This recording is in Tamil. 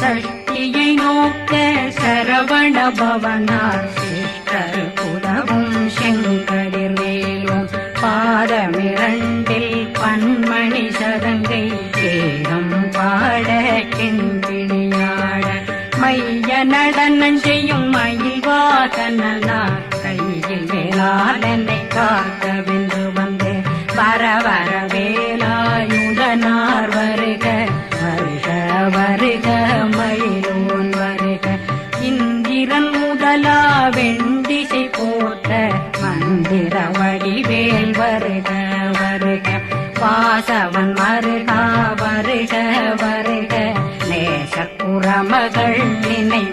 சஷ்டியை நோக்க சரவண பவனார் சிஷ்டர் புலவும் செங்கடிர் மேலும் பாதமிரண்டில் பன்மணி சதங்கை கேரம் பாட கிண்பிணியாட மைய நடனம் செய்யும் மயில் வாசனார் கையில் வேளாளனை காக்கவென்று வந்து வர வர வேலாயுதனார் வருக வருக வருக மயிலோன் வருக இந்திரன் முதலா வெண்டிசை போட்ட மந்திர வடிவேல் வருக வருக வாசவன் வருக வருக வருக நேச குரமகள் நினை